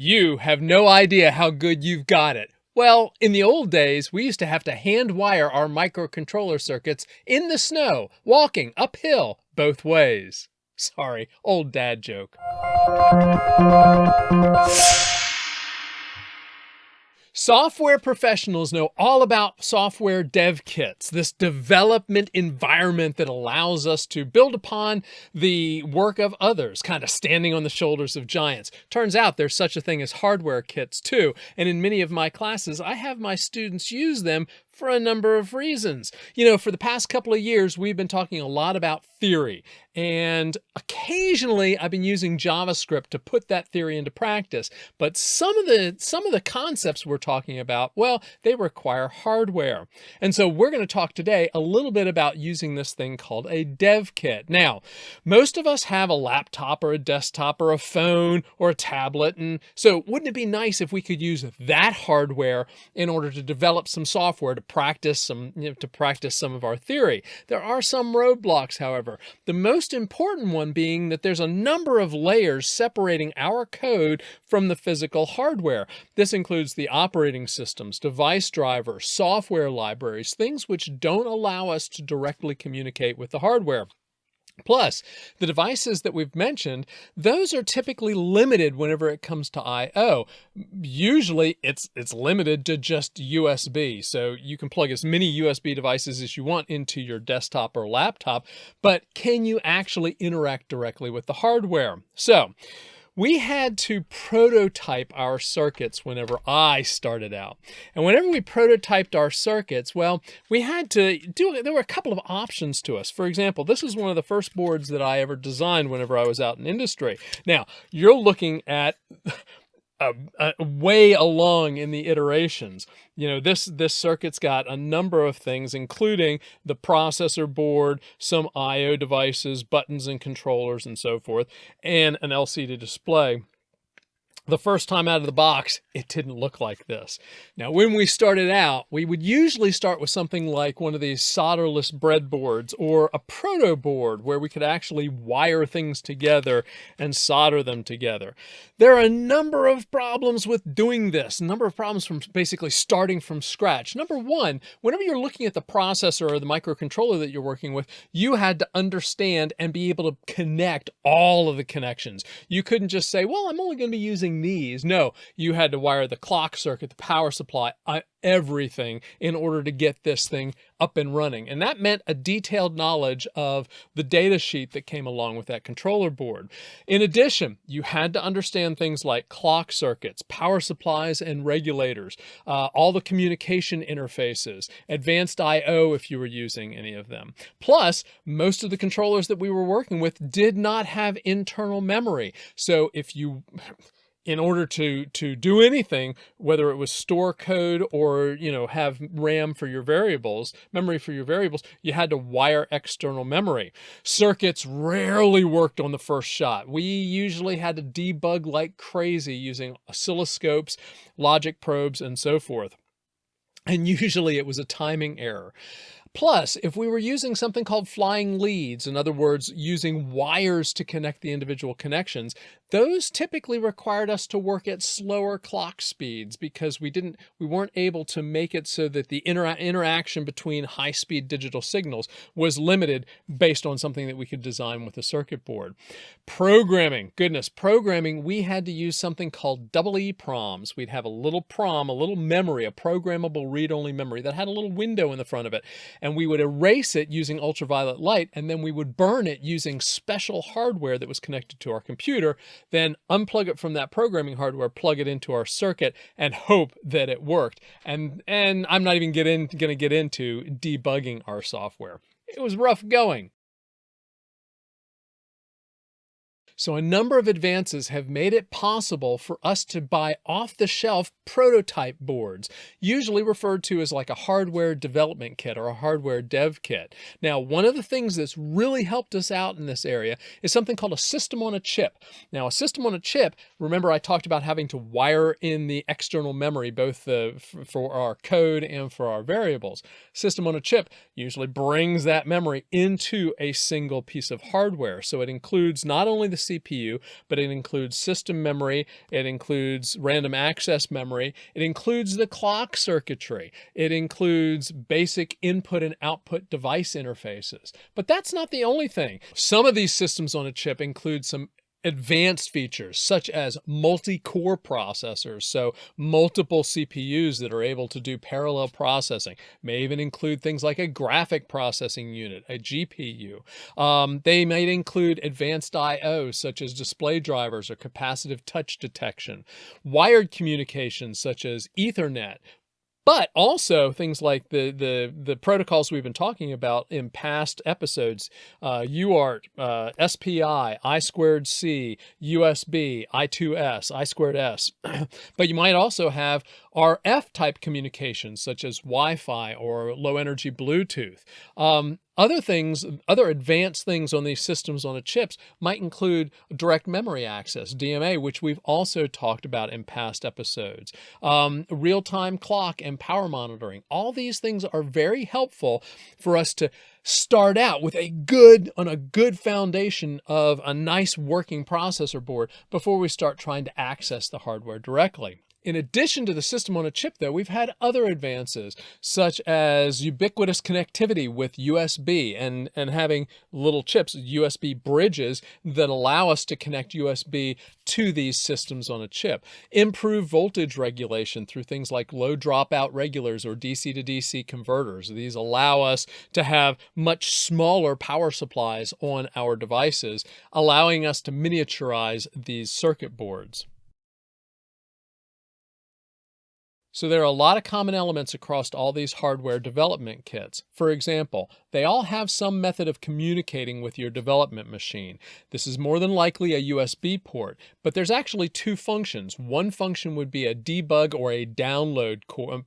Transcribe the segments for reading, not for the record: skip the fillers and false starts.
You have no idea how good you've got it. Well, in the old days, we used to have to hand wire our microcontroller circuits in the snow, walking uphill both ways. Sorry, old dad joke. Software professionals know all about software dev kits, this development environment that allows us to build upon the work of others, kind of standing on the shoulders of giants. Turns out there's such a thing as hardware kits too, and in many of my classes, I have my students use them for a number of reasons. You know, for the past couple of years, we've been talking a lot about theory, and occasionally I've been using JavaScript to put that theory into practice. But some of the concepts we're talking about, well, they require hardware. And so we're going to talk today a little bit about using this thing called a dev kit. Now, most of us have a laptop or a desktop or a phone or a tablet, and so wouldn't it be nice if we could use that hardware in order to develop some software to practice some of our theory? There are some roadblocks, however. The most important one being that there's a number of layers separating our code from the physical hardware. This includes the operating systems, device drivers, software libraries, things which don't allow us to directly communicate with the hardware. Plus, the devices that we've mentioned, those are typically limited whenever it comes to I/O. Usually, it's limited to just USB, so you can plug as many USB devices as you want into your desktop or laptop, but can you actually interact directly with the hardware? So, we had to prototype our circuits whenever I started out. And whenever we prototyped our circuits, well, we had to there were a couple of options to us. For example, this is one of the first boards that I ever designed whenever I was out in industry. Now, you're looking at way along in the iterations. You know, this circuit's got a number of things, including the processor board, some I/O devices, buttons and controllers and so forth, and an LCD display. The first time out of the box, it didn't look like this. Now, when we started out, we would usually start with something like one of these solderless breadboards or a proto board where we could actually wire things together and solder them together. There are a number of problems with doing this, a number of problems from basically starting from scratch. Number one, whenever you're looking at the processor or the microcontroller that you're working with, you had to understand and be able to connect all of the connections. You couldn't just say, well, I'm only going to be using these. No, you had to wire the clock circuit, the power supply, everything in order to get this thing up and running. And that meant a detailed knowledge of the data sheet that came along with that controller board. In addition, you had to understand things like clock circuits, power supplies and regulators, all the communication interfaces, advanced I/O if you were using any of them. Plus, most of the controllers that we were working with did not have internal memory. So in order to do anything, whether it was store code or, have RAM for your variables, memory for your variables, you had to wire external memory. Circuits rarely worked on the first shot. We usually had to debug like crazy using oscilloscopes, logic probes, and so forth. And usually it was a timing error. Plus, if we were using something called flying leads, in other words, using wires to connect the individual connections, those typically required us to work at slower clock speeds because we weren't able to make it so that the interaction between high-speed digital signals was limited based on something that we could design with a circuit board. Programming, we had to use something called EEPROMs. We'd have a little PROM, a little memory, a programmable read-only memory that had a little window in the front of it. And we would erase it using ultraviolet light, and then we would burn it using special hardware that was connected to our computer, then unplug it from that programming hardware, plug it into our circuit, and hope that it worked. And I'm not even going to get into debugging our software. It was rough going. So a number of advances have made it possible for us to buy off-the-shelf prototype boards, usually referred to as like a hardware development kit or a hardware dev kit. Now, one of the things that's really helped us out in this area is something called a system on a chip. Now, a system on a chip, remember I talked about having to wire in the external memory, both for our code and for our variables. System on a chip usually brings that memory into a single piece of hardware. So it includes not only the CPU, but it includes system memory, it includes random access memory, it includes the clock circuitry, it includes basic input and output device interfaces. But that's not the only thing. Some of these systems on a chip include some advanced features such as multi-core processors, so multiple CPUs that are able to do parallel processing. May even include things like a graphic processing unit, a GPU. They might include advanced I/O such as display drivers or capacitive touch detection, wired communications such as Ethernet, but also things like the protocols we've been talking about in past episodes, UART, SPI, I2C, USB, I2S, I2S. But you might also have RF type communications such as Wi-Fi or low energy Bluetooth. Other advanced things on these systems on the chips might include direct memory access, DMA, which we've also talked about in past episodes, real-time clock and power monitoring. All these things are very helpful for us to start out with a good foundation of a nice working processor board before we start trying to access the hardware directly. In addition to the system on a chip, though, we've had other advances, such as ubiquitous connectivity with USB and having little chips, USB bridges that allow us to connect USB to these systems on a chip. Improved voltage regulation through things like low dropout regulars or DC to DC converters. These allow us to have much smaller power supplies on our devices, allowing us to miniaturize these circuit boards. So there are a lot of common elements across all these hardware development kits. For example, they all have some method of communicating with your development machine. This is more than likely a USB port, but there's actually two functions. One function would be a debug or a download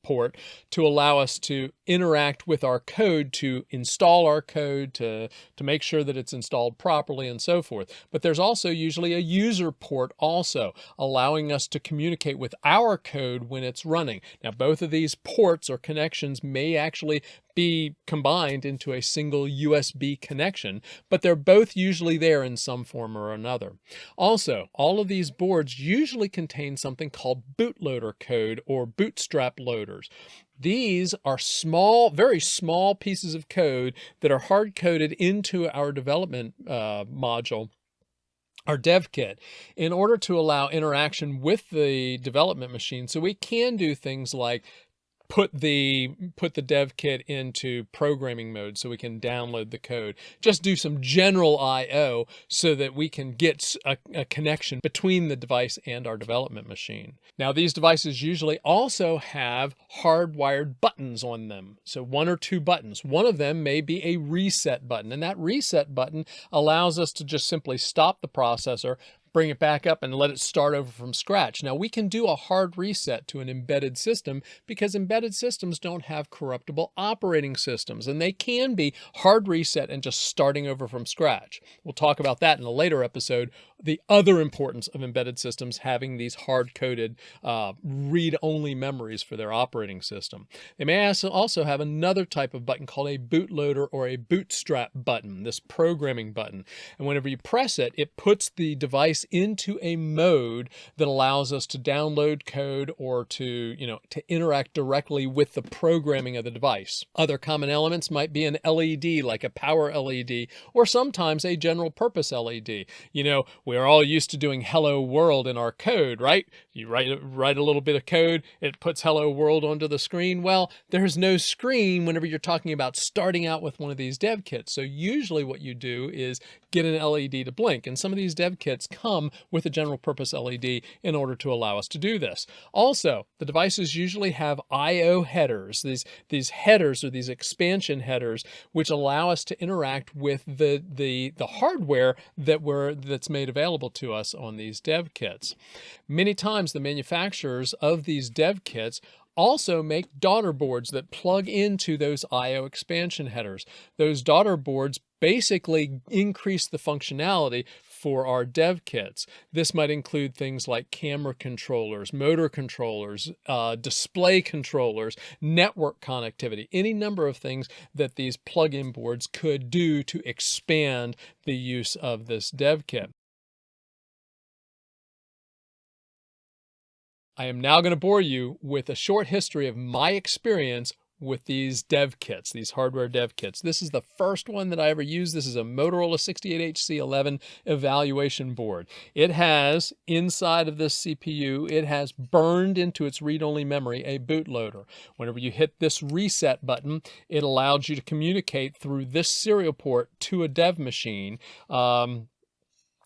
port to allow us to interact with our code, to install our code, to make sure that it's installed properly and so forth. But there's also usually a user port also, allowing us to communicate with our code when it's running. Now, both of these ports or connections may actually be combined into a single USB connection, but they're both usually there in some form or another. Also, all of these boards usually contain something called bootloader code or bootstrap loaders. These are small, very small pieces of code that are hard-coded into our development module, our dev kit, in order to allow interaction with the development machine. So we can do things like put the dev kit into programming mode so we can download the code. Just do some general I/O so that we can get a connection between the device and our development machine. Now, these devices usually also have hardwired buttons on them. So one or two buttons. One of them may be a reset button, and that reset button allows us to just simply stop the processor, bring it back up, and let it start over from scratch. Now, we can do a hard reset to an embedded system because embedded systems don't have corruptible operating systems, and they can be hard reset and just starting over from scratch. We'll talk about that in a later episode, the other importance of embedded systems having these hard-coded read-only memories for their operating system. They may also have another type of button called a bootloader or a bootstrap button, this programming button. And whenever you press it, it puts the device into a mode that allows us to download code or to interact directly with the programming of the device. Other common elements might be an LED, like a power LED, or sometimes a general purpose LED. We're all used to doing hello world in our code, right? You write a little bit of code, it puts hello world onto the screen. Well, there's no screen whenever you're talking about starting out with one of these dev kits. So usually what you do is get an LED to blink, and some of these dev kits come with a general purpose LED in order to allow us to do this. Also, the devices usually have I/O headers, these headers or these expansion headers, which allow us to interact with the hardware that's made available to us on these dev kits. Many times the manufacturers of these dev kits also make daughter boards that plug into those I/O expansion headers. Those daughter boards basically increase the functionality for our dev kits. This might include things like camera controllers, motor controllers, display controllers, network connectivity, any number of things that these plug-in boards could do to expand the use of this dev kit. I am now going to bore you with a short history of my experience with these dev kits, these hardware dev kits. This is the first one that I ever used. This is a Motorola 68HC11 evaluation board. It has, inside of this CPU, it has burned into its read-only memory a bootloader. Whenever you hit this reset button, it allows you to communicate through this serial port to a dev machine.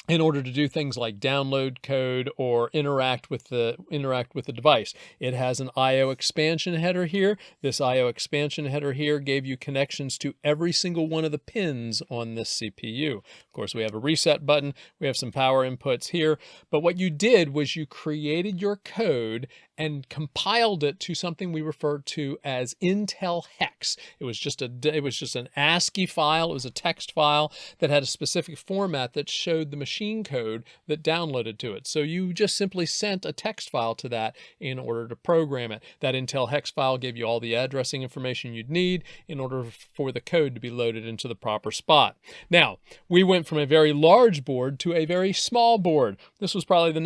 In order to do things like download code or interact with the device. It has an I/O expansion header here. This I/O expansion header here gave you connections to every single one of the pins on this CPU. Of course, we have a reset button. We have some power inputs here. But what you did was you created your code and compiled it to something we referred to as Intel hex. It was just an ASCII file. It was a text file that had a specific format that showed the machine code that downloaded to it. So you just simply sent a text file to that in order to program it. That Intel hex file gave you all the addressing information you'd need in order for the code to be loaded into the proper spot. Now, we went from a very large board to a very small board. This was probably the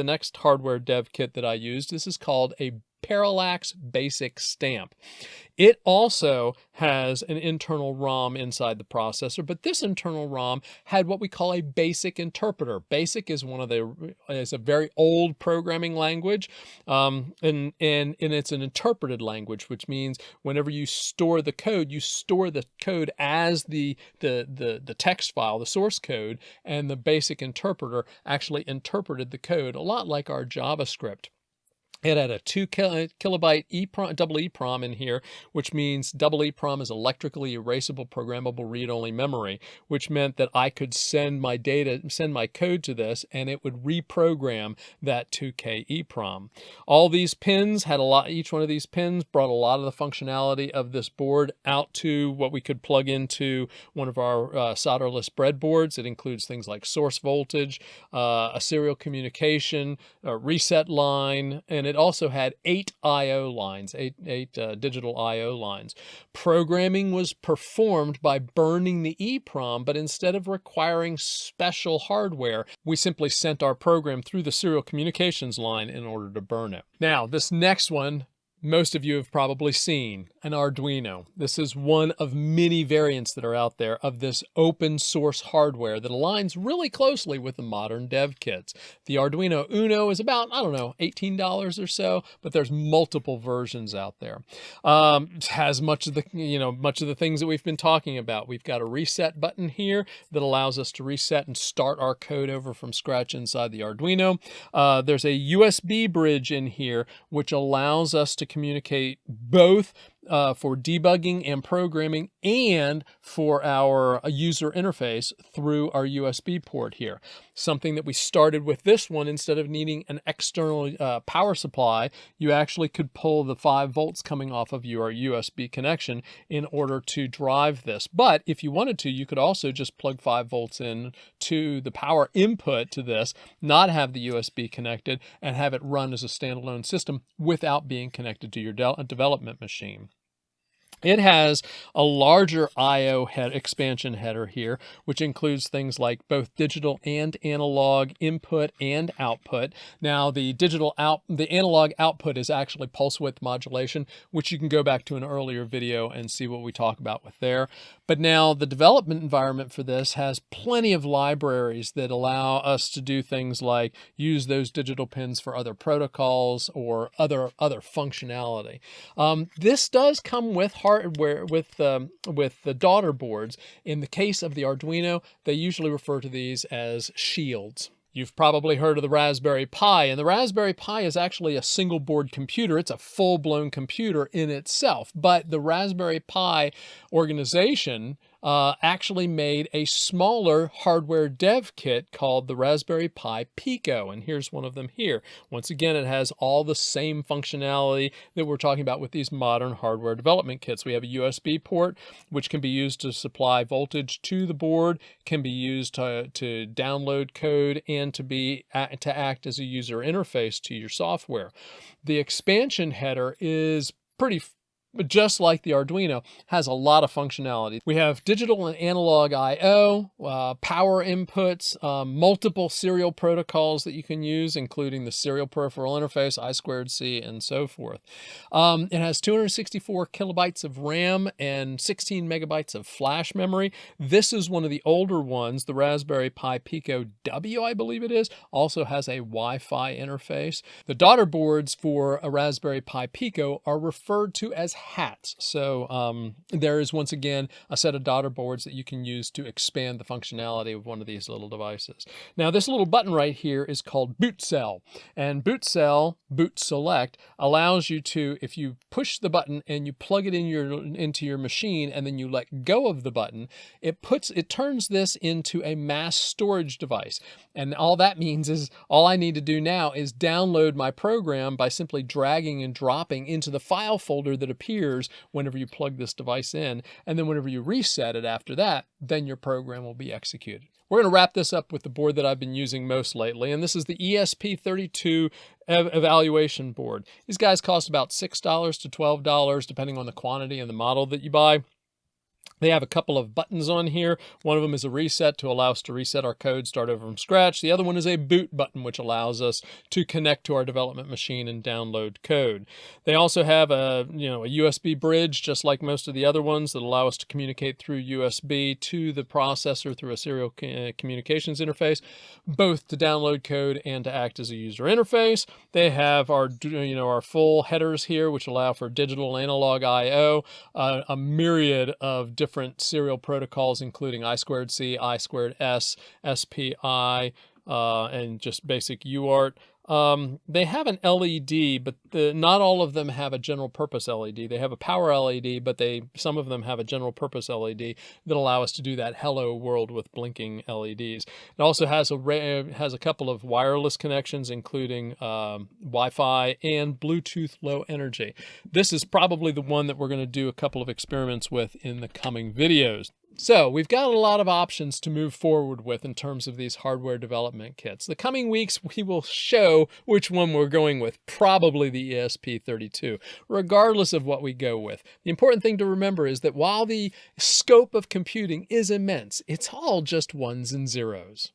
next hardware dev kit that I used. This is called a Parallax BASIC Stamp. It also has an internal ROM inside the processor, but this internal ROM had what we call a BASIC interpreter. BASIC is is a very old programming language, and it's an interpreted language, which means whenever you store the code, you store the code as the text file, the source code, and the BASIC interpreter actually interpreted the code a lot like our JavaScript. It had a 2 kilobyte double EEPROM in here, which means double EEPROM is electrically erasable programmable read-only memory, which meant that I could send my code to this and it would reprogram that 2K EEPROM. All these pins had each one of these pins brought a lot of the functionality of this board out to what we could plug into one of our solderless breadboards. It includes things like source voltage, a serial communication, a reset line, and it also had 8 I/O lines, eight digital I/O lines. Programming was performed by burning the EEPROM, but instead of requiring special hardware, we simply sent our program through the serial communications line in order to burn it. Now, this next one, most of you have probably seen, an Arduino. This is one of many variants that are out there of this open source hardware that aligns really closely with the modern dev kits. The Arduino Uno is about, I don't know, $18 or so, but there's multiple versions out there. It has much of the things that we've been talking about. We've got a reset button here that allows us to reset and start our code over from scratch inside the Arduino. There's a USB bridge in here, which allows us to communicate both for debugging and programming and for our user interface through our USB port here. Something that we started with this one, instead of needing an external power supply, you actually could pull the 5 volts coming off of your USB connection in order to drive this. But if you wanted to, you could also just plug 5 volts in to the power input to this, not have the USB connected, and have it run as a standalone system without being connected to your development machine. It has a larger I/O expansion header here, which includes things like both digital and analog input and output. Now, the analog output is actually pulse width modulation, which you can go back to an earlier video and see what we talk about with there. But now the development environment for this has plenty of libraries that allow us to do things like use those digital pins for other protocols or other functionality. This does come with hardware, with the daughter boards. In the case of the Arduino, they usually refer to these as shields. You've probably heard of the Raspberry Pi, and the Raspberry Pi is actually a single board computer. It's a full-blown computer in itself, but the Raspberry Pi organization actually made a smaller hardware dev kit called the Raspberry Pi Pico, and here's one of them here. Once again, it has all the same functionality that we're talking about with these modern hardware development kits. We have a USB port, which can be used to supply voltage to the board, can be used to download code, and to act as a user interface to your software. The expansion header is pretty but just like the Arduino, has a lot of functionality. We have digital and analog I/O, power inputs, multiple serial protocols that you can use, including the serial peripheral interface, I2C, and so forth. It has 264 kilobytes of RAM and 16 megabytes of flash memory. This is one of the older ones. The Raspberry Pi Pico W, I believe it is, also has a Wi-Fi interface. The daughter boards for a Raspberry Pi Pico are referred to as hats. So there is once again a set of daughter boards that you can use to expand the functionality of one of these little devices. Now this little button right here is called boot cell, and boot select allows you to, if you push the button and you plug it into your machine and then you let go of the button, it turns this into a mass storage device. And all that means is all I need to do now is download my program by simply dragging and dropping into the file folder that appears whenever you plug this device in. And then whenever you reset it after that, then your program will be executed. We're going to wrap this up with the board that I've been using most lately, and this is the ESP32 Evaluation Board. These guys cost about $6 to $12, depending on the quantity and the model that you buy. They have a couple of buttons on here. One of them is a reset to allow us to reset our code, start over from scratch. The other one is a boot button, which allows us to connect to our development machine and download code. They also have a USB bridge, just like most of the other ones, that allow us to communicate through USB to the processor through a serial communications interface, both to download code and to act as a user interface. They have our full headers here, which allow for digital and analog I/O, a myriad of different serial protocols, including I2C, I2S, SPI, and just basic UART. They have an LED, but not all of them have a general purpose LED. They have a power LED, but some of them have a general purpose LED that allow us to do that hello world with blinking LEDs. It also has a couple of wireless connections, including Wi-Fi and Bluetooth Low Energy. This is probably the one that we're going to do a couple of experiments with in the coming videos. So we've got a lot of options to move forward with in terms of these hardware development kits. The coming weeks, we will show which one we're going with, probably the ESP32, regardless of what we go with. The important thing to remember is that while the scope of computing is immense, it's all just ones and zeros.